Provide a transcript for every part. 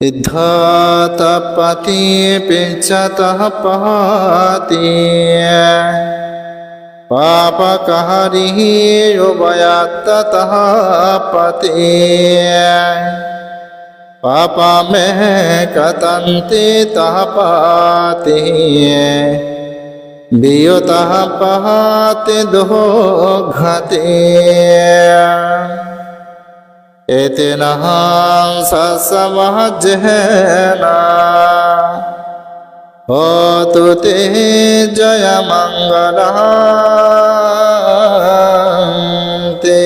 इद्धतपति पिंचतः पहाति पापकहरिः उभयत्ततः पति पापा में कतन्ति तः पाति वियुतः पहाति दुःघति एतेनः सत्समहज्जेन होतु ते जयमङ्गलः ते।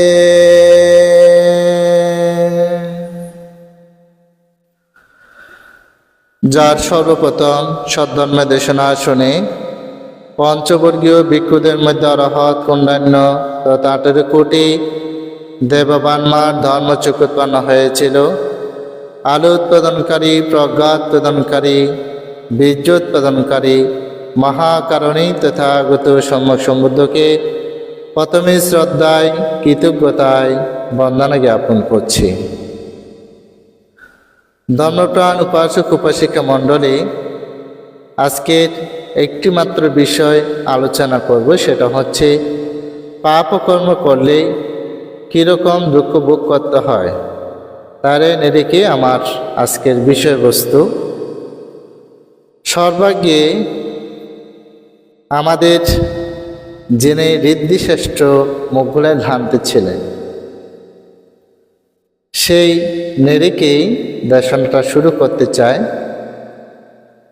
যার সর্বপ্রথম সদ্ধর্মে দেশনা শুনে পঞ্চবর্গীয় ভিক্ষুদের মধ্যে অরহৎ কন্যান্য তথা 18 কোটি দেববানমার ধর্মচক্ষু উৎপন্ন হয়েছিল। আলো উৎপাদনকারী, প্রজ্ঞা উৎপাদনকারী, বীর্য উৎপাদনকারী মহাকারণী তথাগত সম্যক সম্বুদ্ধকে প্রথমে শ্রদ্ধায় কৃতজ্ঞতায় বন্দনা জ্ঞাপন করছি। ধর্মপ্রাণ উপাসক উপাসিকা মণ্ডলী, আজকের একটি মাত্র বিষয় আলোচনা করব, সেটা হচ্ছে পাপকর্ম করলে কীরকম দুঃখ ভোগ করতে হয় তার নিরিখে আমার আজকের বিষয়বস্তু। সর্বাগ্যে আমাদের যিনি ঋদ্ধিশ্রেষ্ঠ মুঘলের ভ্রান্তি ছিলেন, সেই নিরিখেই দর্শনটা শুরু করতে চাই।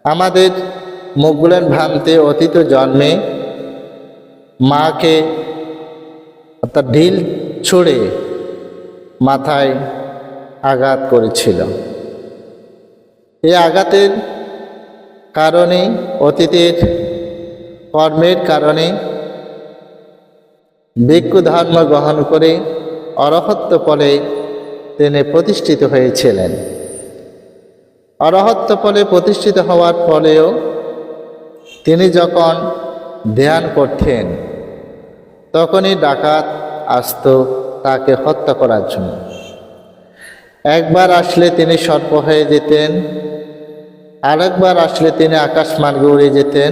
আমাদের মুঘলের ভ্রান্তি অতীত জন্মে মাকে অর্থাৎ ঢিল ছুঁড়ে মাথায় আঘাত করেছিল। এই আঘাতের কারণে, অতীতের কর্মের কারণে ভিক্ষু ধর্ম গ্রহণ করে অরহত্ব ফলে তিনি প্রতিষ্ঠিত হয়েছিলেন। অরহত্ব ফলে প্রতিষ্ঠিত হওয়ার ফলেও তিনি যখন ধ্যান করতেন তখনই ডাকাত আসত তাকে হত্যা করার জন্য। একবার আসলে তিনি সর্প হয়ে যেতেন, আরেকবার আসলে তিনি আকাশ মার্গে উড়ে যেতেন,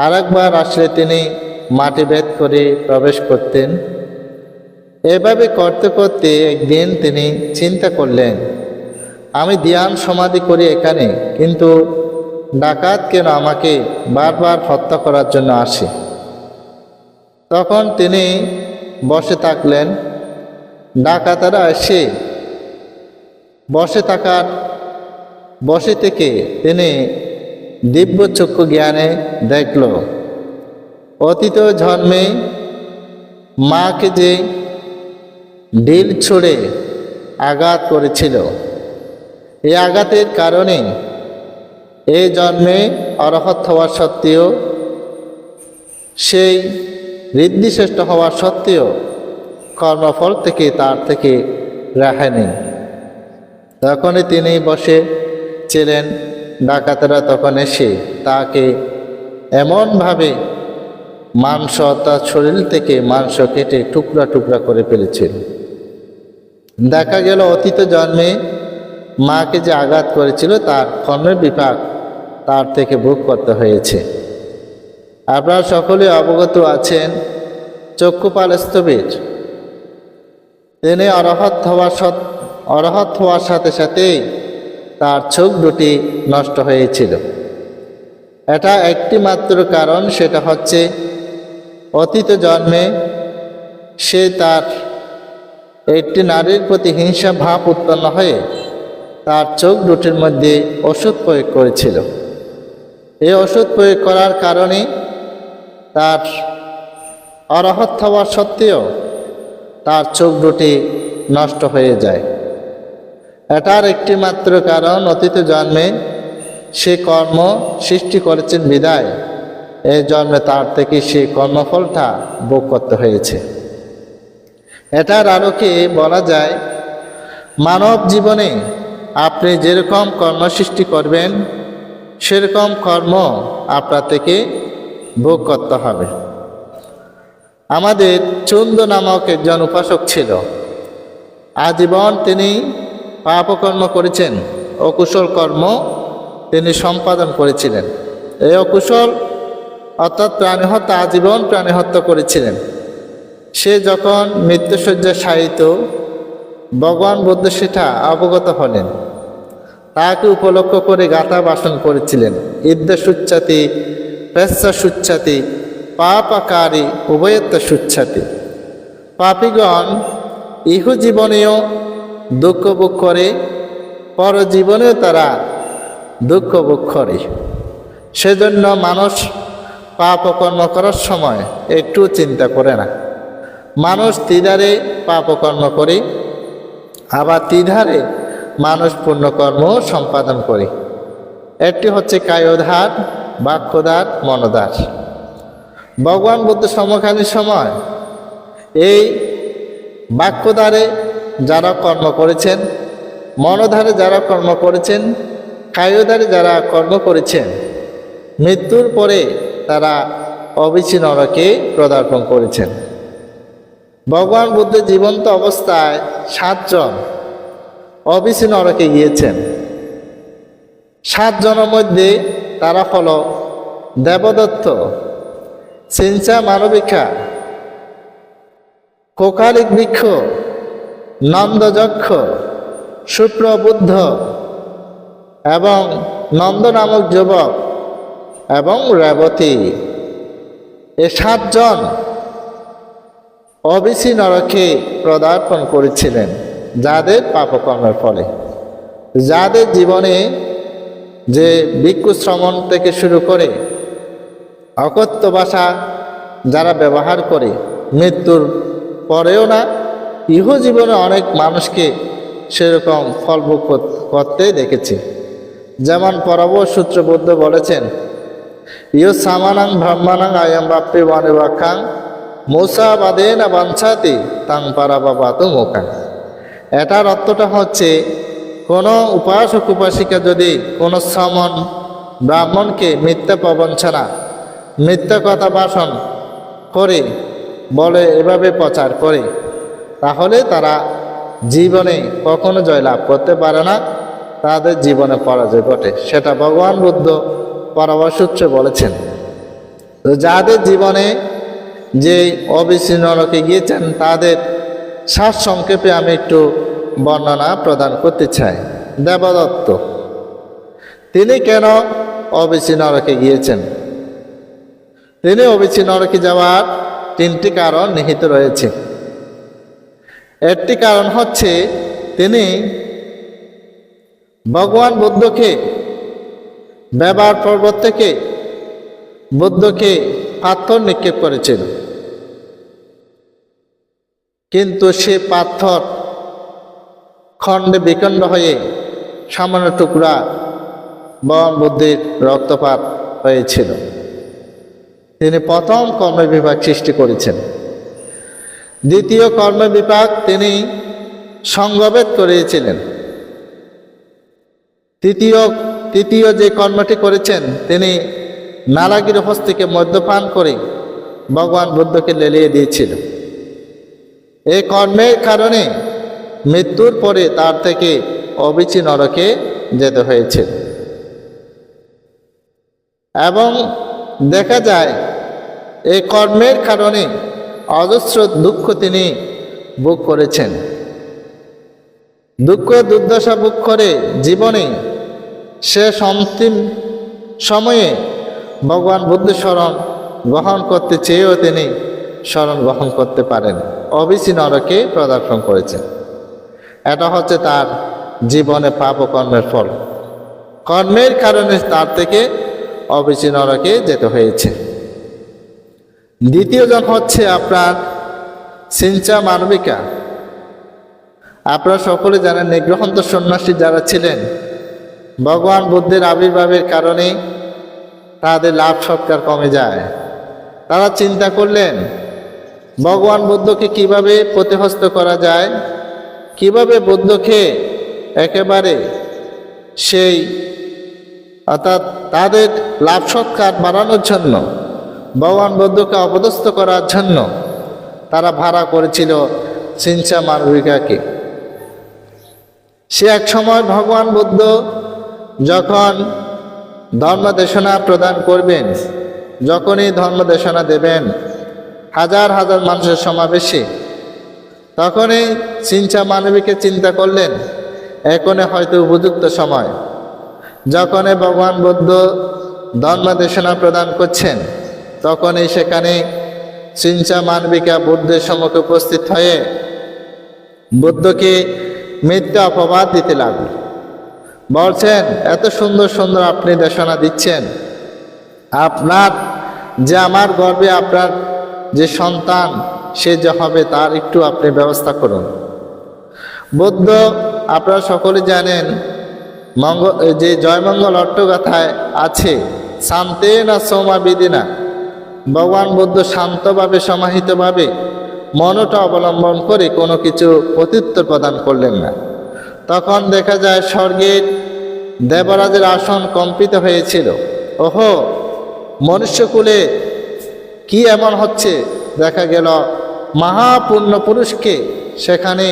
আরেকবার আসলে তিনি মাটি ভেদ করে প্রবেশ করতেন। এভাবে করতে করতে একদিন তিনি চিন্তা করলেন, আমি ধ্যান সমাধি করি এখানে, কিন্তু ডাকাত কেন আমাকে বারবার হত্যা করার জন্য আসে। তখন তিনি বসে থাকলেন। ডাকাতেরা এসে বসে থেকে তিনি দিব্য চক্ষু জ্ঞানে দেখল অতীত জন্মে মাকে যে ঢিল ছুঁড়ে আঘাত করেছিল, এই আঘাতের কারণে এই জন্মে অরহৎ হওয়া সত্ত্বেও, সেই ঋদ্ধিশ্রেষ্ঠ হওয়া সত্ত্বেও কর্মফল থেকে তার থেকে রেহাই নেই। তখনই তিনি বসে ছিলেন। ডাকাতেরা তখন এসে তাকে এমনভাবে মাংস, তার শরীর থেকে মাংস কেটে টুকরা টুকরা করে ফেলেছিল। দেখা গেল অতীত জন্মে মাকে যে আঘাত করেছিল তার কর্মের বিপাক তার থেকে ভোগ করতে হয়েছে। আপনারা সকলে অবগত আছেন, চক্ষুপাল স্থবির তিনি অরহৎ হওয়ার সাথে সাথেই তার চোখ দুটি নষ্ট হয়েছিল। এটা একটি মাত্র কারণ, সেটা হচ্ছে অতীত জন্মে সে তার একটি নারীর প্রতি হিংসা ভাব উৎপন্ন হয়ে তার চোখ দুটির মধ্যে ওষুধ প্রয়োগ করেছিল। এই ওষুধ প্রয়োগ করার কারণে তার অরহৎ হওয়ার সত্ত্বেও তার চোখ দুটি নষ্ট হয়ে যায়। এটার একটি মাত্র কারণ, অতীত জন্মে সে কর্ম সৃষ্টি করেছেন বিদায় এই জন্মে তার থেকে সেই কর্মফলটা ভোগ করতে হয়েছে। এটার আলোকে বলা যায়, মানব জীবনে আপনি যেরকম কর্ম সৃষ্টি করবেন সেরকম কর্ম আপনার থেকে ভোগ করতে হবে। আমাদের চন্দ নামক একজন উপাসক ছিল। আজীবন তিনি পাপকর্ম করেছেন, অকুশল কর্ম তিনি সম্পাদন করেছিলেন। এই অকুশল অর্থাৎ প্রাণী হত্যা, আজীবন প্রাণী হত্যা করেছিলেন। সে যখন মৃত্যুশয্যায় শায়িত, ভগবান বুদ্ধ সেটা অবগত হলেন। তাকে উপলক্ষ করে গাথা ভাষণ করেছিলেন, ইদ্যা সুচ্ছাতি পেচ্ছা সুচ্ছাতি পাপাকারী উভয়ত্ব সুচ্ছাতি। পাপীগণ ইহ জীবনেও দুঃখ ভোগ করে, পরজীবনেও তারা দুঃখ ভোগ করে। সেজন্য মানুষ পাপ কর্ম করার সময় একটু চিন্তা করে না। মানুষ দ্বিধারে পাপকর্ম করে, আবার দ্বিধারে মানুষ পুণ্যকর্ম সম্পাদন করে। একটি হচ্ছে কায়োধার, বাক্যধার, মনোধার। ভগবান বুদ্ধ সমকালীন সময় এই বাক্যধারে যারা কর্ম করেছেন, মনোধারে যারা কর্ম করেছেন, কায়োধারে যারা কর্ম করেছেন, মৃত্যুর পরে তারা অবিচি নরকে পদার্পণ করেছেন। ভগবান বুদ্ধ জীবন্ত অবস্থায় 7 জন অবিচি নরকে গিয়েছেন। 7 জনের মধ্যে তারা হল দেবদত্ত, সিঞ্চা মানবিকা, কোকালিক বৃক্ষ, নন্দযক্ষ, সুপ্রবুদ্ধ এবং নন্দ নামক যুবক এবং রেবতী। এ 7 জন অবিচি নরকে পদার্পণ করেছিলেন, যাদের পাপকর্মের ফলে, যাদের জীবনে যে ভিক্ষু শ্রমণ থেকে শুরু করে অকথ্য ভাষা যারা ব্যবহার করে, মৃত্যুর পরেও না, ইহ জীবনে অনেক মানুষকে সেরকম ফলভোগ করতে দেখেছি। যেমন পরবশ সূত্র বুদ্ধ বলেছেন, ইয় সামানাং ব্রহ্মানাং আয়ম বাপ্পি বনিবাক্ষাং মূসা বাদে না বাঞ্ছাতি তাং পারাবাবাত মোকাং। এটার অর্থটা হচ্ছে, কোনো উপাসক উপাসিকা যদি কোনো সমন ব্রাহ্মণকে মিথ্যা প্রবঞ্চনা, মিথ্যা কথা ভাষণ করে বলে, এভাবে প্রচার করে, তাহলে তারা জীবনে কখনো জয়লাভ করতে পারে না, তাদের জীবনে পরাজয় ঘটে। সেটা ভগবান বুদ্ধ পরবশ সূত্রে বলেছেন। তো যাদের জীবনে যে অবিচি নরকে গিয়েছেন, তাদের সারসংক্ষেপে আমি একটু বর্ণনা প্রদান করতে চাই। দেবদত্ত, তিনি কেন অবিচি নরকে গিয়েছেন? তিনি অবিচি নরকে যাওয়ার 3টি কারণ নিহিত রয়েছে। একটি কারণ হচ্ছে, তিনি ভগবান বুদ্ধকে ব্যবহার পর্বত থেকে বুদ্ধকে পাথর নিক্ষেপ করেছিল, কিন্তু সে পাথর খণ্ডে বিখণ্ড হয়ে সামান্য টুকরা ভগবান বুদ্ধের রক্তপাত হয়েছিল। তিনি প্রথম কর্মবিভাগ সৃষ্টি করেছেন। দ্বিতীয় কর্মবিভাগ তিনি সঙ্গভেদ করিয়েছিলেন। তৃতীয় যে কর্মটি করেছেন, তিনি নালাগির হস্তিকে মদ্যপান করে ভগবান বুদ্ধকে লেলিয়ে দিয়েছিল। এই কর্মের কারণে মৃত্যুর পরে তার থেকে অবিচি নরকে যেতে হয়েছে। এবং দেখা যায় এই কর্মের কারণে অজস্র দুঃখ তিনি ভোগ করেছেন। দুঃখ দুর্দশা ভোগ করে জীবনে শেষ অন্তিম সময়ে ভগবান বুদ্ধ শরণ গ্রহণ করতে চেয়েও তিনি শরণ গ্রহণ করতে পারেন, অবিচি নরকে পদার্পণ করেছেন। এটা হচ্ছে তার জীবনে পাপ ও কর্মের ফল। কর্মের কারণে তার থেকে অবিচি নরকে যেতে হয়েছে। দ্বিতীয়জন হচ্ছে আপনার সিঞ্চা মানবিকা। আপনারা সকলে জানেন, নিগ্রহন্ত সন্ন্যাসী যারা ছিলেন, ভগবান বুদ্ধের আবির্ভাবের কারণে তাদের লাভ সৎকার কমে যায়। তারা চিন্তা করলেন, ভগবান বুদ্ধকে কিভাবে প্রতিহস্ত করা যায়, কিভাবে বুদ্ধকে একেবারে সেই অর্থাৎ তাদের লাভ সৎকার বাড়ানোর জন্য, ভগবান বুদ্ধকে অপদস্থ করার জন্য তারা ভাড়া করেছিল সিঞ্চা মানবিকাকে। সে এক সময় ভগবান বুদ্ধ যখন ধর্মদেশনা প্রদান করবেন, যখনই ধর্মদেশনা দেবেন হাজার হাজার মানুষের সমাবেশে, তখনই চিন্তা মানবীকে চিন্তা করলেন এখনে হয়তো উপযুক্ত সময়। যখনই ভগবান বুদ্ধ ধর্মদেশনা প্রদান করছেন, তখনই সেখানে চিন্তা মানবিকা বুদ্ধের সম্মুখে উপস্থিত হয়ে বুদ্ধকে মিথ্যা অপবাদ দিতে লাগল। বলছেন, এত সুন্দর সুন্দর আপনি দেশনা দিচ্ছেন, আপনার যে আমার গর্ভে আপনার যে সন্তান সে যে হবে তার একটু আপনি ব্যবস্থা করুন। বুদ্ধ আপনারা সকলে জানেন যে জয়মঙ্গল অট্টগাথায় আছে, শান্তে না সৌমা বিদিনা, ভগবান বুদ্ধ শান্তভাবে সমাহিতভাবে মনটা অবলম্বন করে কোনো কিছু প্রত্যুত্তর প্রদান করলেন না। তখন দেখা যায় স্বর্গের দেবরাজের আসন কম্পিত হয়েছিল। ওহো, মনুষ্যকুলে কি এমন হচ্ছে? দেখা গেল মহাপূর্ণ পুরুষকে সেখানে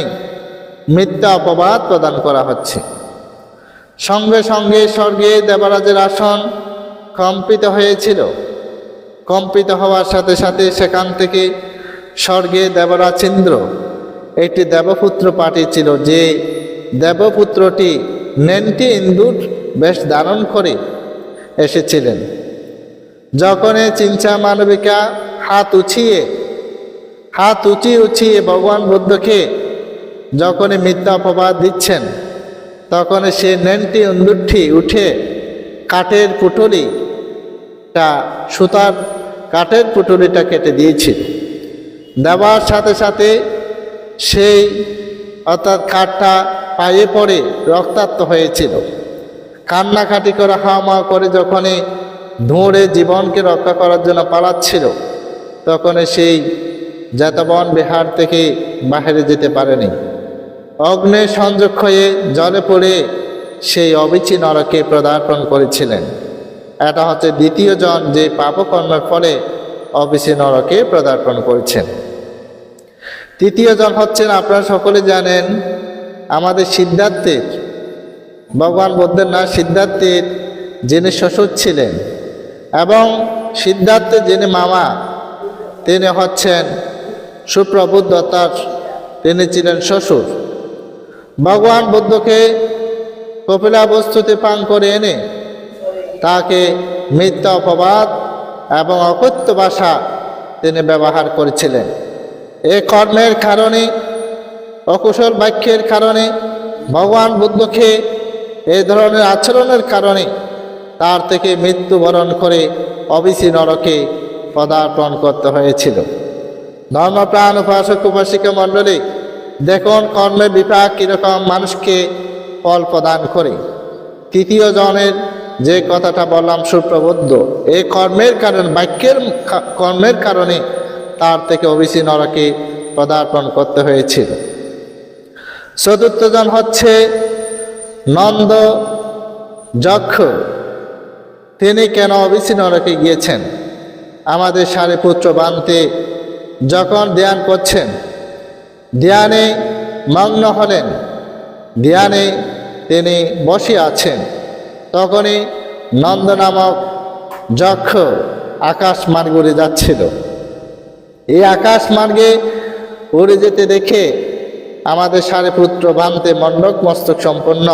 মিথ্যা অপবাদ প্রদান করা হচ্ছে। সঙ্গে সঙ্গে স্বর্গে দেবরাজের আসন কম্পিত হয়েছিল। কম্পিত হওয়ার সাথে সাথে সেখান থেকে স্বর্গে দেবরাজ ইন্দ্র একটি দেবপুত্র পাঠিয়েছিল, যে দেবপুত্রটি নেন্টি ইন্দুর বেশ ধারণ করে এসেছিলেন। যখনই চিন্তা মানবিকা হাত উঁচিয়ে ভগবান বুদ্ধকে যখনই মিথ্যা অপবাদ দিচ্ছেন, তখন সে নেন্টি ইন্দুরটি উঠে কাঠের পুটুলিটা, সুতার কাঠের পুটুলিটা কেটে দিয়েছিল। দেওয়ার সাথে সাথে সেই অর্থাৎ কাঠটা পায়ে পড়ে রক্তাক্ত হয়েছিল। কান্নাকাটি করে হাওয়া করে যখনই ধরে জীবনকে রক্ষা করার জন্য পালাচ্ছিল, তখন সেই জেতবন বিহার থেকে বাহিরে যেতে পারেনি। অগ্নে সংযোগ হয়ে জলে পড়ে সেই অবিচি নরকে পদার্পণ করেছিলেন। এটা হচ্ছে দ্বিতীয় জন যে পাপকর্মের ফলে অবিচি নরকে পদার্পণ করেছেন। তৃতীয় জন হচ্ছেন, আপনারা সকলে জানেন, আমাদের সিদ্ধার্থের, ভগবান বুদ্ধের না সিদ্ধার্থের যিনি শ্বশুর ছিলেন, এবং সিদ্ধার্থের যিনি মামা তিনি হচ্ছেন সুপ্রবুদ্ধ, তার তিনি ছিলেন শ্বশুর। ভগবান বুদ্ধকে কপিলা বস্তুতে পান করে এনে তাকে মিথ্যা অপবাদ এবং অকথ্য ভাষা তিনি ব্যবহার করেছিলেন। এই কর্মের কারণে, অকুশল বাক্যের কারণে, ভগবান বুদ্ধকে এই ধরনের আচরণের কারণে তার থেকে মৃত্যুবরণ করে অবিচি নরকে পদার্পণ করতে হয়েছিল। ধর্মপ্রাণ উপাসক উপাসিকা মণ্ডলী, দেখুন কর্মের বিপাক কীরকম মানুষকে ফল প্রদান করে। তৃতীয় জনের যে কথাটা বললাম সুপ্রবুদ্ধ, এই কর্মের কারণে, বাক্যের কর্মের কারণে তার থেকে অবিচি নরকে পদার্পণ করতে হয়েছিল। চতুর্থ জন হচ্ছে নন্দ যক্ষ। তিনি কেন অবিচি নরকে গিয়েছেন? আমাদের সারিপুত্র বান্তে যখন ধ্যান করছেন, ধ্যানে মগ্ন হলেন, ধ্যানে তিনি বসে আছেন, তখনই নন্দ নামক যক্ষ আকাশ মার্গে উড়ে যাচ্ছিল। এই আকাশ মার্গে উড়ে যেতে দেখে আমাদের সারিপুত্র বান্তে মণ্ডক মস্তক সম্পন্ন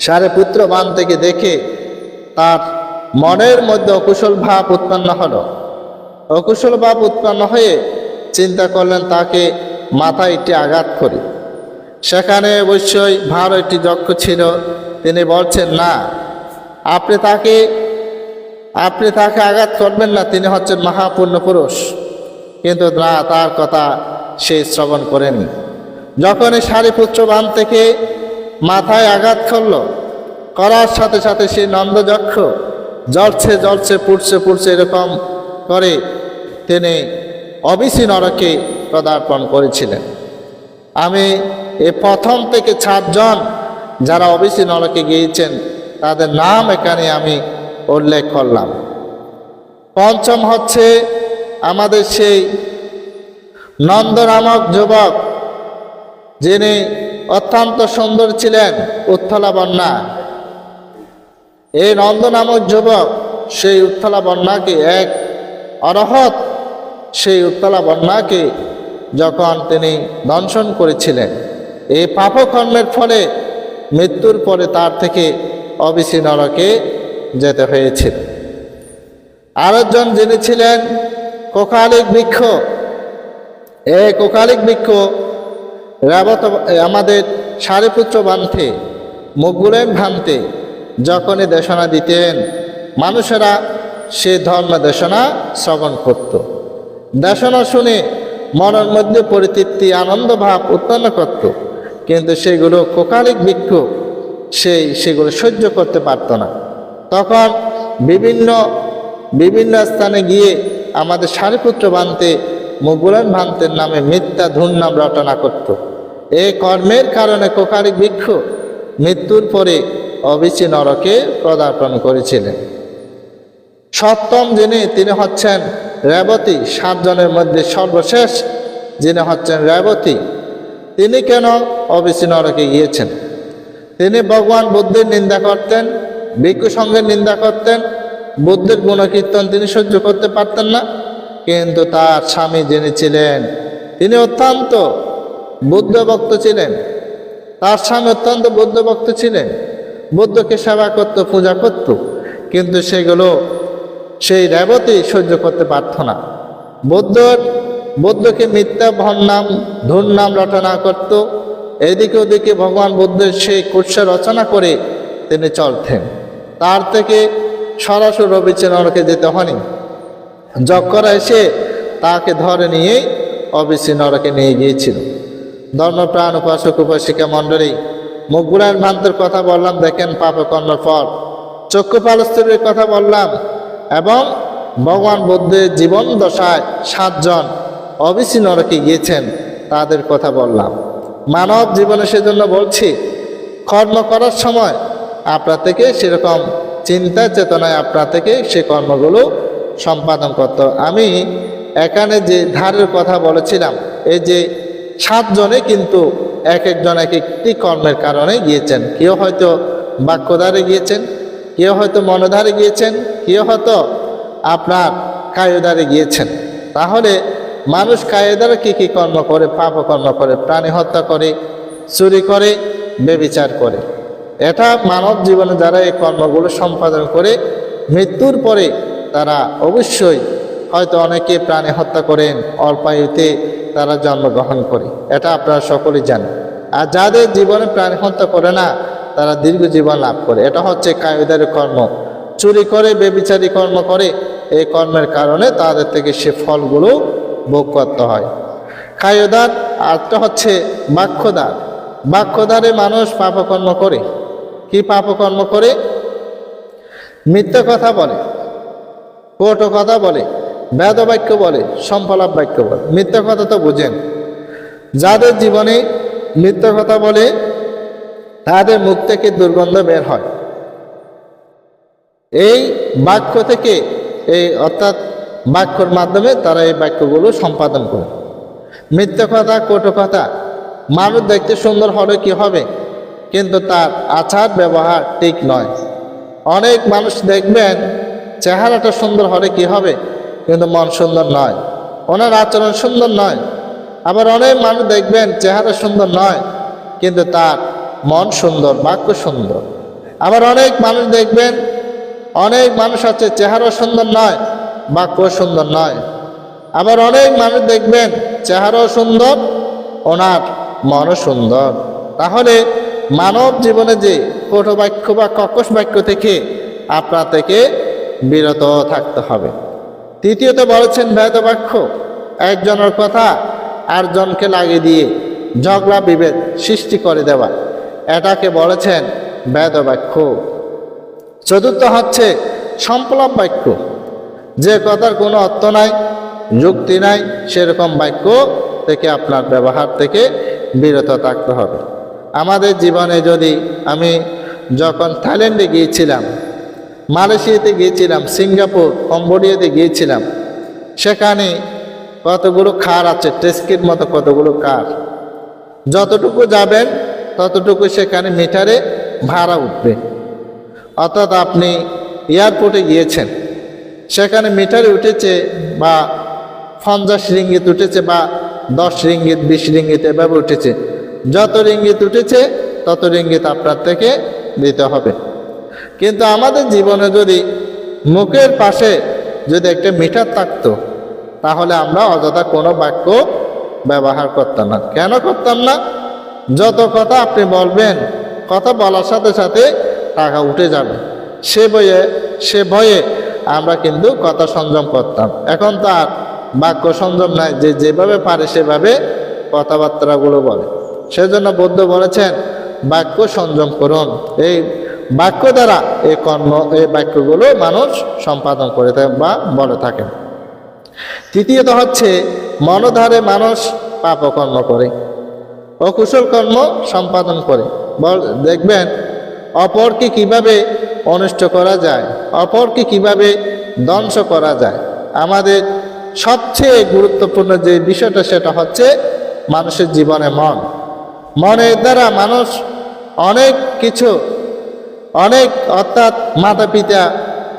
সারিপুত্র বান্তেকে দেখে তার মনের মধ্যে অকুশল ভাব উৎপন্ন হলো। অকুশল ভাব উৎপন্ন হয়ে চিন্তা করলেন তাকে মাথায় একটি আঘাত করি। সেখানে অবশ্যই ভালো একটি যক্ষ ছিল। তিনি বলছেন, না, আপনি তাকে আঘাত করবেন না, তিনি হচ্ছেন মহাপূর্ণ পুরুষ। কিন্তু না, তার কথা সে শ্রবণ করেনি। যখনই সারিপুত্র বান থেকে মাথায় আঘাত করার সাথে সাথে সেই নন্দযক্ষ জ্বলছে পুড়ছে এরকম করে তিনি অবিচি নরকে পদার্পণ করেছিলেন। আমি এই প্রথম থেকে 7 জন যারা অবিচি নরকে গিয়েছেন তাদের নাম এখানে আমি উল্লেখ করলাম। পঞ্চম হচ্ছে আমাদের সেই নন্দ নামক যুবক, যিনি অত্যন্ত সুন্দর ছিলেন, উত্থলা বন্যা। এই নন্দ নামক যুবক সেই উত্থলা বন্যাকে, এক অরহৎ সেই উত্থলা বন্যাকে যখন তিনি দংশন করেছিলেন, এই পাপকর্মের ফলে মৃত্যুর পরে তার থেকে অবিসি নরকে যেতে হয়েছিল। আরেকজন যিনি ছিলেন কোকালিক বৃক্ষ। এই কোকালিক বৃক্ষ আমাদের সারিপুত্র বান্তে, মুগুলেন ভান্তে যখনই দেশনা দিতেন, মানুষেরা সে ধর্ম দেশনা শ্রবণ করত। দেশনা শুনে মনের মধ্যে পরিতৃপ্তি, আনন্দ ভাব উৎপন্ন করত, কিন্তু সেগুলো কোকালিক বৃক্ষ সেগুলো সহ্য করতে পারত না। তখন বিভিন্ন স্থানে গিয়ে আমাদের সারিপুত্র বান্তে, মুগুলেন ভান্তের নামে মিথ্যা ধুরনাম রটনা করত। এই কর্মের কারণে কোকালিক বৃক্ষ মৃত্যুর পরে অবিচি নরকে পদার্পণ করেছিলেন। সপ্তম যিনি, তিনি হচ্ছেন রেবতী। 7 জনের মধ্যে সর্বশেষ যিনি হচ্ছেন রেবতী। তিনি কেন অবিচি নরকে গিয়েছেন? তিনি ভগবান বুদ্ধের নিন্দা করতেন, ভিক্ষু সঙ্গের নিন্দা করতেন, বুদ্ধের গুণকীর্তন তিনি সহ্য করতে পারতেন না। কিন্তু তার স্বামী যিনি ছিলেন, তিনি অত্যন্ত বুদ্ধভক্ত ছিলেন। তার স্বামী অত্যন্ত বুদ্ধভক্ত ছিলেন, বুদ্ধকে সেবা করত, পূজা করত, কিন্তু সেগুলো সেই রেবতী সহ্য করতে পারত না। বুদ্ধকে মিথ্যা ভরনাম ধুরনাম রটনা করত। এদিকে ওদিকে ভগবান বুদ্ধের সেই কুৎসা রচনা করে তিনি চলতেন। তার থেকে সরাসরি অবিচি নরকে যেতে হয়নি। যক্ষরা এসে তাকে ধরে নিয়েই অবিচি নরকে নিয়ে গিয়েছিল। ধর্মপ্রাণ উপাসক উপাসিকা মণ্ডলী, মুগুলেন ভান্তের কথা বললাম, দেখেন পাপকর্মের ফল। চক্ষুপালস্তবের কথা বললাম, এবং ভগবান বুদ্ধের জীবন দশায় 7 জন অবিচি নরকে গিয়েছেন, তাদের কথা বললাম। মানব জীবনে সেজন্য বলছি, কর্ম করার সময় আপনার থেকে সেরকম চিন্তা চেতনায় আপনার থেকে সে কর্মগুলো সম্পাদন করত। আমি এখানে যে ধারের কথা বলেছিলাম, এই যে 7 জনে কিন্তু এক একজন এক একটি কর্মের কারণে গিয়েছেন। কেউ হয়তো বাক্যধারে গিয়েছেন, কেউ হয়তো মনধারে গিয়েছেন, কেউ হয়তো আপনার কায়ুধারে গিয়েছেন। তাহলে মানুষ কায়ুধারে কী কী কর্ম করে? পাপকর্ম করে, প্রাণী হত্যা করে, চুরি করে, ব্যভিচার করে। এটা মানব জীবনে যারা এই কর্মগুলো সম্পাদন করে মৃত্যুর পরে তারা অবশ্যই হয়তো অনেকে প্রাণী হত্যা করেন, অল্পায়ুতে তারা জন্মগ্রহণ করে, এটা আপনারা সকলেই জানেন। আর যাদের জীবনে প্রাণী হত্যা করে না, তারা দীর্ঘ জীবন লাভ করে। এটা হচ্ছে কায়ুধারী কর্ম। চুরি করে, ব্যভিচারী কর্ম করে, এই কর্মের কারণে তাদের থেকে সে ফলগুলো ভোগ করতে হয়। কায়ুধার আরটা হচ্ছে বাক্যদার। বাক্যদারে মানুষ পাপকর্ম করে। কি পাপকর্ম করে? মিথ্যা কথা বলে, কটু কথা বলে, বেদ বাক্য বলে, সম্পলাপ বাক্য বলে। মিথ্যা কথা তো বুঝেন, যাদের জীবনে মিথ্যা কথা বলে তাদের মুখ থেকে দুর্গন্ধ বের হয়। এই বাক্য থেকে, অর্থাৎ বাক্যর মাধ্যমে তারা এই বাক্যগুলো সম্পাদন করে। মিথ্যা কথা, কটু কথা। মানুষ দেখতে সুন্দর হলে কি হবে, কিন্তু তার আচার ব্যবহার ঠিক নয়। অনেক মানুষ দেখবেন চেহারাটা সুন্দর হলে কি হবে, কিন্তু মন সুন্দর নয়, ওনার আচরণ সুন্দর নয়। আবার অনেক মানুষ দেখবেন চেহারা সুন্দর নয়, কিন্তু তার মন সুন্দর, বাক্য সুন্দর। আবার অনেক মানুষ দেখবেন, অনেক মানুষ আছে চেহারা সুন্দর নয়, বাক্য সুন্দর নয়। আবার অনেক মানুষ দেখবেন চেহারাও সুন্দর, ওনার মনও সুন্দর। তাহলে মানব জীবনে যে কটু বাক্য বা কর্কশ বাক্য থেকে আপনার থেকে বিরত থাকতে হবে। তৃতীয়ত বলেছেন বেদ বাক্য, একজনের কথা আরেকজনকে লাগিয়ে দিয়ে ঝগড়া বিভেদ সৃষ্টি করে দেওয়া, এটাকে বলেছেন বেদ বাক্য। চতুর্থ হচ্ছে সম্পলাপ বাক্য, যে কথার কোনো অর্থ নাই, যুক্তি নাই, সেরকম বাক্য থেকে আপনার ব্যবহার থেকে বিরত থাকতে হবে। আমাদের জীবনে যদি আমি যখন থাইল্যান্ডে গিয়েছিলাম, মালয়েশিয়াতে গিয়েছিলাম, সিঙ্গাপুর, কম্বোডিয়াতে গিয়েছিলাম, সেখানে কতগুলো খার আছে, টেস্কির মতো কতগুলো কার। যতটুকু যাবেন ততটুকু সেখানে মিটারে ভাড়া উঠবে। অর্থাৎ আপনি এয়ারপোর্টে গিয়েছেন, সেখানে মিটারে উঠেছে বা 50 রিঙ্গিত উঠেছে বা 10 রিঙ্গিত 20 রিঙ্গিত এভাবে উঠেছে। যত রিঙ্গিত উঠেছে তত রিঙ্গিত আপনার থেকে দিতে হবে। কিন্তু আমাদের জীবনে যদি মুখের পাশে যদি একটা মিটার থাকতো, তাহলে আমরা অযথা কোনো বাক্য ব্যবহার করতাম না। কেন করতাম না? যত কথা আপনি বলবেন, কথা বলার সাথে সাথে টাকা উঠে যাবে, সে ভয়ে আমরা কিন্তু কথা সংযম করতাম। এখন তার বাক্য সংযম নাই, যে যেভাবে পারে সেভাবে কথাবার্তাগুলো বলে। সেজন্য বুদ্ধ বলেছেন বাক্য সংযম করুন। এই বাক্য দ্বারা এই বাক্যগুলো মানুষ সম্পাদন করে থাকে বা বলে থাকেন। তৃতীয়ত হচ্ছে মনোধারে মানুষ পাপকর্ম করে, অকুশল কর্ম সম্পাদন করে। দেখবেন অপরকে কিভাবে অনিষ্ট করা যায়, অপরকে কিভাবে ধ্বংস করা যায়। আমাদের সবচেয়ে গুরুত্বপূর্ণ যে বিষয়টা সেটা হচ্ছে মানুষের জীবনে মনের দ্বারা মানুষ অনেক কিছু অর্থাৎ মাতা পিতা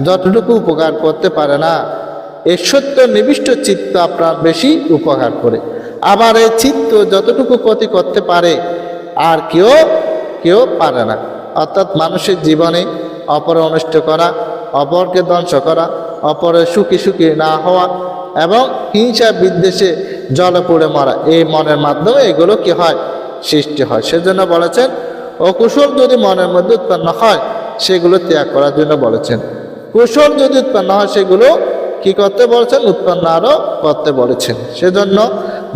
যতটুকু উপকার করতে পারে না, এই সত্য নিবিষ্ট চিত্ত আপনার বেশি উপকার করে। আবার এই চিত্ত যতটুকু ক্ষতি করতে পারে আর কেউ পারে না। অর্থাৎ মানুষের জীবনে অপর অনিষ্ট করা, অপরকে ধ্বংস করা, অপরের সুখী না হওয়া এবং হিংসা বিদ্বেষে জলে পড়ে মরা, এই মনের মাধ্যমে এগুলো কি হয়? সৃষ্টি হয়। সেজন্য বলেছেন অকুশল যদি মনের মধ্যে উৎপন্ন হয় সেগুলো ত্যাগ করার জন্য বলেছেন। কুশল যদি উৎপন্ন হয় সেগুলো কি করতে বলেছেন? উৎপন্ন আরো করতে বলেছেন। সেজন্য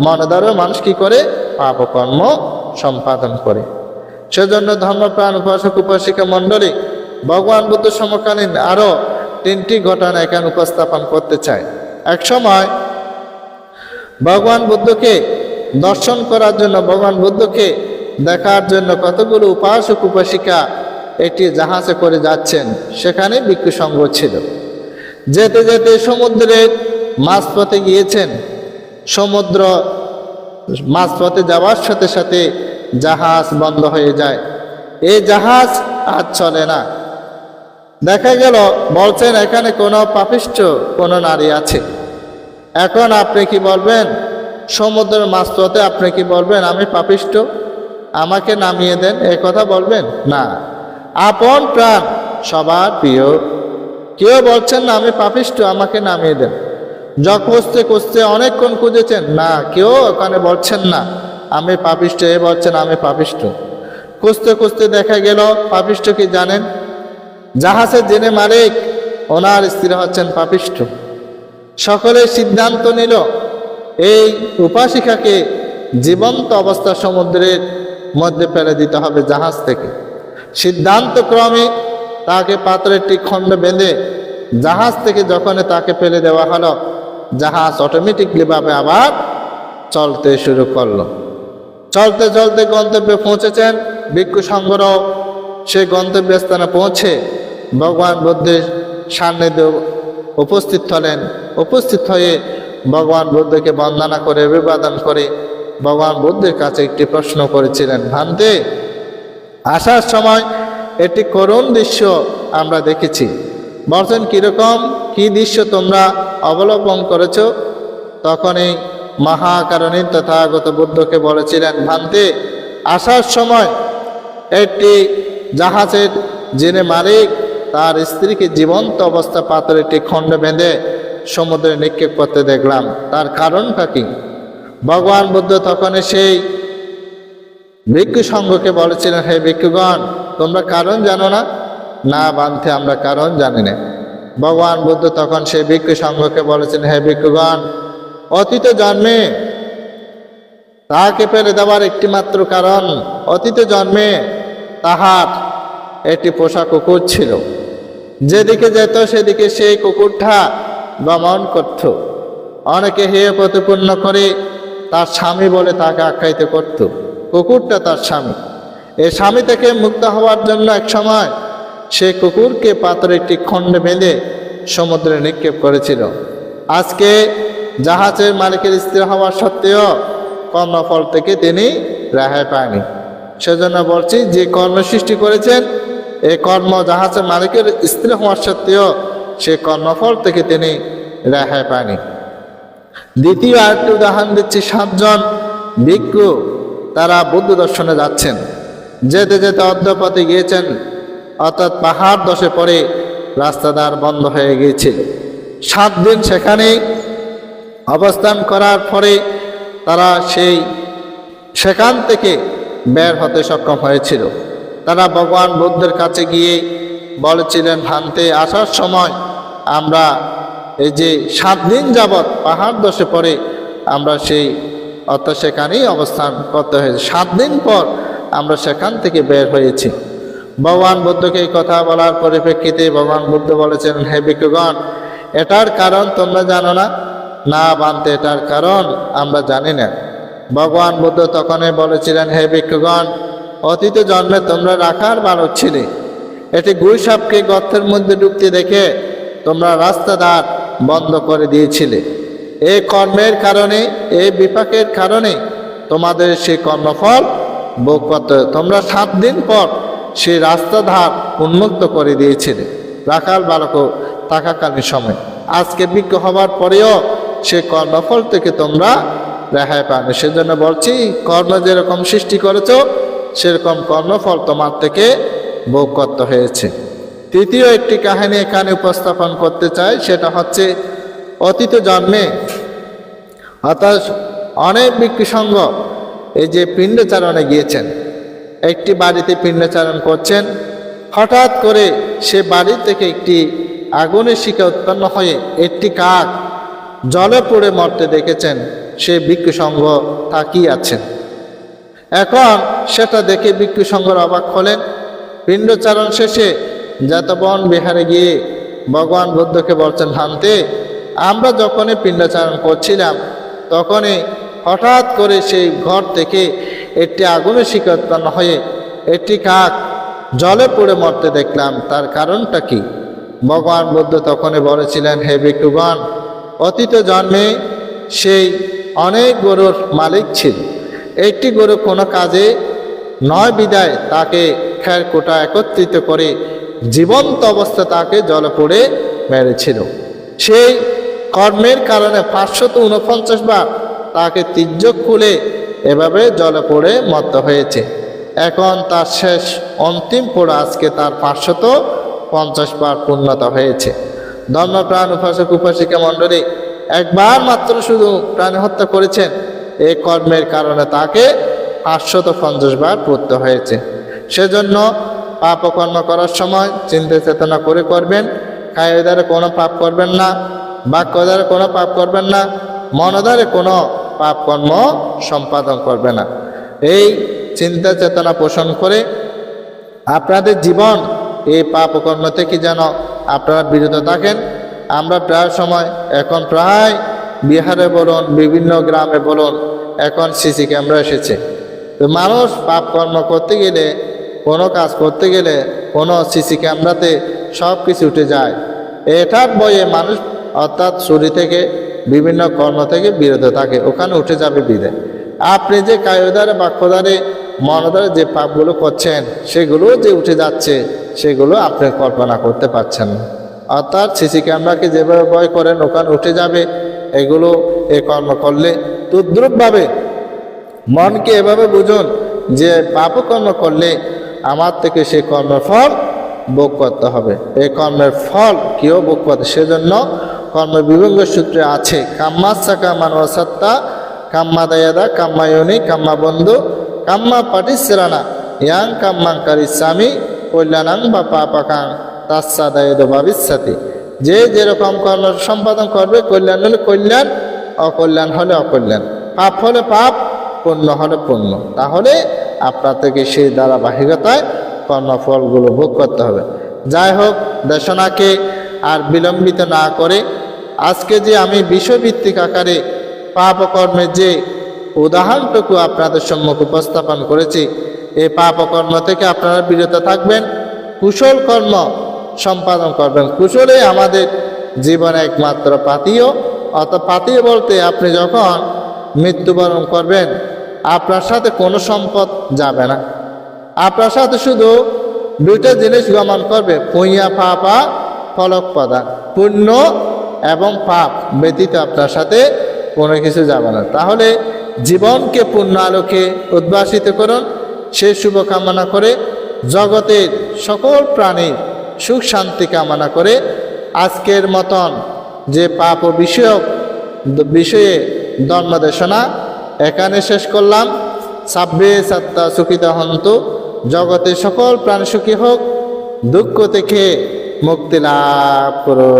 মনে দ্বারা মানুষ কি করে? পাপকর্ম সম্পাদন করে। সেজন্য ধর্মপ্রাণ উপাসক উপাসিকা মণ্ডলী ভগবান বুদ্ধ সমকালীন আরো 3টি ঘটনা এখানে উপস্থাপন করতে চায়। এক সময় ভগবান বুদ্ধকে দর্শন করার জন্য, ভগবান বুদ্ধকে দেখার জন্য কতগুলো উপাসক উপাসিকা একটি জাহাজে করে যাচ্ছেন। সেখানে ভিক্ষু সংঘ ছিল। যেতে যেতে সমুদ্রের মাঝপথে গিয়েছেন। সমুদ্র মাঝপথে যাওয়ার সাথে সাথে জাহাজ বন্ধ হয়ে যায়। এই জাহাজ আর চলে না। দেখা গেল বলছেন এখানে কোনো পাপিষ্ঠ কোনো নারী আছে। এখন আপনি কি বলবেন? সমুদ্রের মাঝপথে আপনি কি বলবেন আমি পাপিষ্ঠ, আমাকে নামিয়ে দেন, এই কথা বলবেন না। আপন প্রাণ সবার প্রিয়, কেউ বলছেন না আমি পাপিষ্ঠ, আমাকে নামিয়ে দেন। খুঁজতে অনেকক্ষণ খুঁজেছেন, না কেউ ওখানে বলছেন না আমি পাপিষ্ঠ, এ বলছেন আমি পাপিষ্ঠ। খুঁজতে দেখা গেল পাপিষ্ঠ কি জানেন? জাহাজের যিনি মালিক ওনার স্ত্রী হচ্ছেন পাপিষ্ঠ। সকলে সিদ্ধান্ত নিল এই উপাসিকাকে জীবন্ত অবস্থা সমুদ্রের মধ্যে ফেলে দিতে হবে জাহাজ থেকে। সিদ্ধান্ত ক্রমে তাকে পাথরের একটি খণ্ড বেঁধে জাহাজ থেকে যখন তাকে ফেলে দেওয়া হলো, জাহাজ অটোমেটিকলি ভাবে আবার চলতে শুরু করলো। চলতে গন্তব্যে পৌঁছেছেন। ভিক্ষু সংঘরাও সে গন্তব্যস্থানে পৌঁছে ভগবান বুদ্ধের সান্নিধ্যে উপস্থিত হলেন। উপস্থিত হয়ে ভগবান বুদ্ধকে বন্দনা করে অভিবাদন করে ভগবান বুদ্ধের কাছে একটি প্রশ্ন করেছিলেন। ভান্তে, আসার সময় একটি করুণ দৃশ্য আমরা দেখেছি। বলছেন কিরকম, কি দৃশ্য তোমরা অবলম্বন করেছ? তখন এই মহাকারণী তথাগত বুদ্ধকে বলেছিলেন, ভান্তে, আসার সময় একটি জাহাজের যিনি মালিক তার স্ত্রীকে জীবন্ত অবস্থা পাথরের একটি খণ্ড বেঁধে সমুদ্রে নিক্ষেপ করতে দেখলাম, তার কারণটা কি? ভগবান বুদ্ধ তখন সেই ভিক্ষু সংঘকে বলেছিলেন, হে ভিক্ষুগণ, তোমরা কারণ জানো না? না বান্তে, আমরা কারণ জানি না। ভগবান বুদ্ধ তখন সেই ভিক্ষু সংঘকে বলেছেন, হে ভিক্ষুগণ, অতীত জন্মে তাহাকে ফেলে দেওয়ার একটি মাত্র কারণ, অতীত জন্মে তাহার একটি পোষা কুকুর ছিল। যেদিকে যেত সেদিকে সেই কুকুরটা গমন করত। অনেকে হেয় প্রতিপন্ন করে তার স্বামী বলে তাকে আখ্যায়িত করত। কুকুরটা তার স্বামী। এই স্বামী থেকে মুক্ত হওয়ার জন্য এক সময় সে কুকুরকে পাথরের একটি খণ্ডে বেঁধে সমুদ্রে নিক্ষেপ করেছিল। আজকে জাহাজের মালিকের স্ত্রী হওয়ার সত্ত্বেও কর্মফল থেকে তিনি রেহাই পায়নি। সেজন্য বলছি, যে কর্ম সৃষ্টি করেছেন এই কর্ম জাহাজের মালিকের স্ত্রী হওয়ার সত্ত্বেও সে কর্মফল থেকে তিনি রেহাই পায়নি। দ্বিতীয় আরেকটি উদাহরণ দিচ্ছি, 7 জন ভিক্ষু তারা বুদ্ধ দর্শনে যাচ্ছেন। যেতে যেতে অর্ধপথে গিয়েছেন, অর্থাৎ পাহাড় ধসে পড়ে রাস্তাদার বন্ধ হয়ে গিয়েছিল। 7 দিন সেখানেই অবস্থান করার পরে তারা সেখান থেকে বের হতে সক্ষম হয়েছিল। তারা ভগবান বুদ্ধের কাছে গিয়ে বলেছিলেন, ভান্তে আসার সময় আমরা এই যে 7 দিন যাবৎ পাহাড় ধসে পড়ে আমরা অর্থাৎ সেখানেই অবস্থান করতে হয়েছে, 7 দিন পর আমরা সেখান থেকে বের হয়েছি। ভগবান বুদ্ধকে এই কথা বলার পরিপ্রেক্ষিতে ভগবান বুদ্ধ বলেছেন, হে ভিক্ষুগণ, এটার কারণ তোমরা জানো না? না বানতে, এটার কারণ আমরা জানি না। ভগবান বুদ্ধ তখনই বলেছিলেন, হে ভিক্ষুগণ, অতীত জন্মে তোমরা রাখার বালক ছিলে। এটি গুই সাপকে গর্তের মধ্যে ঢুকতে দেখে তোমরা রাস্তাঘাট বন্ধ করে দিয়েছিলে। এই কর্মের কারণে, এই বিপাকের কারণে তোমাদের সেই কর্মফল ভোগ করতে, তোমরা 7 দিন পর সেই রাস্তাঘাট উন্মুক্ত করে দিয়েছিলে রাখাল বালক থাকাকালীন সময়। আজকে ভিক্ষু হবার পরেও সে কর্মফল থেকে তোমরা রেহাই পাবে। সেজন্য বলছি, কর্ম যেরকম সৃষ্টি করেছ সেরকম কর্মফল তোমার থেকে ভোগ করতে হয়েছে। তৃতীয় একটি কাহিনী এখানে উপস্থাপন করতে চাই, সেটা হচ্ছে অতীত জন্মে অর্থাৎ অনেক ভিক্ষু সংঘ এই যে পিণ্ডচারণে গিয়েছেন, একটি বাড়িতে পিণ্ডচারণ করছেন। হঠাৎ করে সে বাড়ি থেকে একটি আগুনের শিখা উৎপন্ন হয়ে একটি কাক জলে পড়ে মরতে দেখেছেন। সে ভিক্ষু সংঘ তাকিয়ে আছেন। এখন সেটা দেখে ভিক্ষু সংঘর অবাক হলেন। পিণ্ডচারণ শেষে যাতবন বিহারে গিয়ে ভগবান বুদ্ধকে বলছেন, ভান্তে, আমরা যখনই পিণ্ডচারণ করছিলাম তখনই হঠাৎ করে সেই ঘর থেকে একটি আগুনের শিখা উৎপন্ন হয়ে একটি কাক জলে পড়ে মরতে দেখলাম, তার কারণটা কি? ভগবান বুদ্ধ তখনই বলেছিলেন, হে ভিক্ষুগণ, অতীত জন্মে সেই অনেক গরুর মালিক ছিল। একটি গরু কোনো কাজে নয় বিদায় তাকে খের কোটা একত্রিত করে জীবন্ত অবস্থা তাকে জলে পড়ে মেরেছিল। সেই কর্মের কারণে 549 বার তাকে তির্যক খুলে এভাবে জলে পড়ে মরতে হয়েছে। এখন তার শেষ অন্তিম পোড়া আজকে তার 550 বার পূর্ণতা হয়েছে। ধর্মপ্রাণ উপাসক উপাসিকা মণ্ডলী, একবার মাত্র শুধু প্রাণী হত্যা করেছেন, এই কর্মের কারণে তাকে 550 বার পড়তে হয়েছে। সেজন্য পাপকর্ম করার সময় চিন্তা চেতনা করে করবেন। কায় দ্বারা কোনো পাপ করবেন না, বাক্য দ্বারা কোনো পাপ করবেন না, মন দ্বারা কোনো পাপ কর্ম সম্পাদন করবে না। এই চিন্তা চেতনা পোষণ করে আপনাদের জীবন এই পাপকর্ম থেকে যেন আপনারা বিরত থাকেন। আমরা প্রায় সময় এখন প্রায় বিহারে বলুন, বিভিন্ন গ্রামে বলুন, এখন সিসি ক্যামেরা এসেছে। তো মানুষ পাপ কর্ম করতে গেলে, কোনো কাজ করতে গেলে কোনো সিসি ক্যামেরাতে সব কিছু উঠে যায়। এটার বয়ে মানুষ অর্থাৎ চুরি থেকে, বিভিন্ন কর্ম থেকে বিরত থাকে, ওখানে উঠে যাবে বিদে। আপনি যে কায়দারে বাক্যদারে মনদারে যে পাপগুলো করছেন সেগুলো যে উঠে যাচ্ছে, সেগুলো আপনি কল্পনা করতে পারছেন না। অর্থাৎ সিসি ক্যামেরাকে যেভাবে ভয় করেন ওখানে উঠে যাবে, এগুলো এই কর্ম করলে তদ্রূপভাবে মনকে এভাবে বুঝুন যে পাপকর্ম করলে আমার থেকে সেই কর্মের ফল ভোগ করতে হবে। এই কর্মের ফল কেউ ভোগ করতে, সেজন্য কর্ম বিভঙ্গ সূত্রে আছে, কাম্মাসা কামানো সত্তা, কাম্মা দয়াদা, কাম্মায়নি, কাম্মা বন্ধু, কাম্মা পাটিসেরানা, ইয়াং কাম্মাঙ্কারী স্বামী, কল্যাণাং বা পাপাকাং তাৎসা দয়দ ভাবিষ্যতি। যে যেরকম কর্ম সম্পাদন করবে, কল্যাণ হলে কল্যাণ, অকল্যাণ হলে অকল্যাণ, পাপ হলে পাপ, পুণ্য হলে পুণ্য, তাহলে আপনার থেকে সেই ধারাবাহিকতায় কর্মফলগুলো ভোগ করতে হবে। যাই হোক, দেশনাকে আর বিলম্বিত না করে আজকে যে আমি বিষয়ভিত্তিক আকারে পাপকর্মের যে উদাহরণটুকু আপনাদের সম্মুখে উপস্থাপন করেছি, এই পাপকর্ম থেকে আপনারা বিরত থাকবেন, কুশল কর্ম সম্পাদন করবেন। কুশলে আমাদের জীবনে একমাত্র পাথেয়, অর্থাৎ পাথেয় বলতে আপনি যখন মৃত্যুবরণ করবেন আপনার সাথে কোনো সম্পদ যাবে না, আপনার সাথে শুধু দুইটা জিনিস গমন করবে, পুণ্য পাপা ফলক পদা, পুণ্য এবং পাপ ব্যতীত আপনার সাথে কোনো কিছু যাবে না। তাহলে জীবনকে পূর্ণ আলোকে উদ্ভাসিত করুন, সে শুভকামনা করে জগতের সকল প্রাণীর সুখ শান্তি কামনা করে আজকের মতন যে পাপ ও বিষয়ে ধর্মদেশনা এখানে শেষ করলাম। সাব্বে সত্তা সুখিত হন্তু, জগতের সকল প্রাণ সুখী হোক, দুঃখ থেকে মুক্তি লাভ করো।